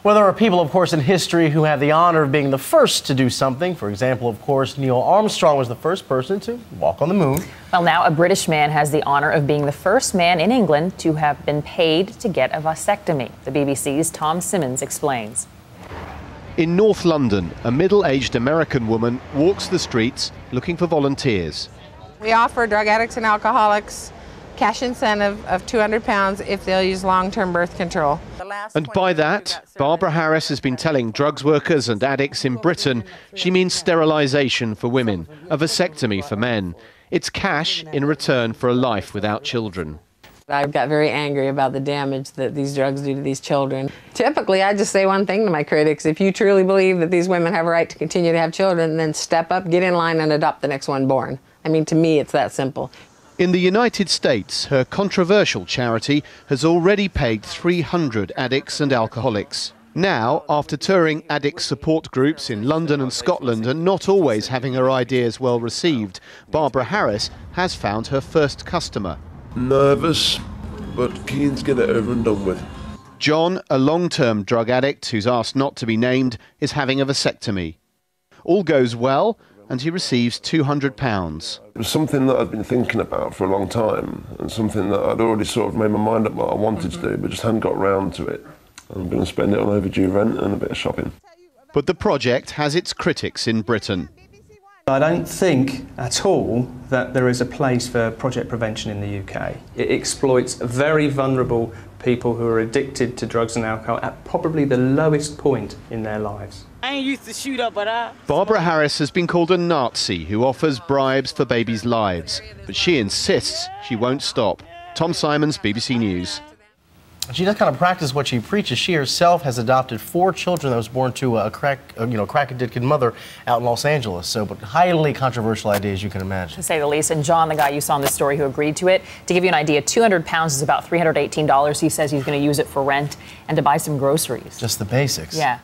Well, there are people, of course, in history who have the honor of being the first to do something. For example, of course, Neil Armstrong was the first person to walk on the moon. Well, now a British man has the honor of being the first man in England to have been paid to get a vasectomy. The BBC's Tom Simmons explains. In North London, a middle-aged American woman walks the streets looking for volunteers. We offer drug addicts and alcoholics cash incentive of £200 if they'll use long-term birth control. And by that, Barbara Harris has been telling drugs workers and addicts in Britain she means sterilisation for women, a vasectomy for men. It's cash in return for a life without children. I got very angry about the damage that these drugs do to these children. Typically, I just say one thing to my critics: if you truly believe that these women have a right to continue to have children, then step up, get in line, and adopt the next one born. I mean, to me, it's that simple. In the United States, her controversial charity has already paid 300 addicts and alcoholics. Now, after touring addict support groups in London and Scotland and not always having her ideas well received, Barbara Harris has found her first customer. Nervous, but keen to get it over and done with. John, a long-term drug addict who's asked not to be named, is having a vasectomy. All goes well, and he receives £200. It was something that I'd been thinking about for a long time, and something that I'd already sort of made my mind up what I wanted to do, but just hadn't got round to it. I'm going to spend it on overdue rent and a bit of shopping. But the project has its critics in Britain. I don't think at all that there is a place for project prevention in the UK. It exploits very vulnerable people who are addicted to drugs and alcohol at probably the lowest point in their lives. I ain't used to shoot up, but Barbara Harris has been called a Nazi who offers bribes for babies' lives, but she insists she won't stop. Tom Simons, BBC News. She does kind of practice what she preaches. She herself has adopted 4 children that was born to a crack addicted mother out in Los Angeles. So, but highly controversial idea, as you can imagine. To say the least. And John, the guy you saw in this story who agreed to it, to give you an idea, £200 is about $318. He says he's going to use it for rent and to buy some groceries. Just the basics. Yeah.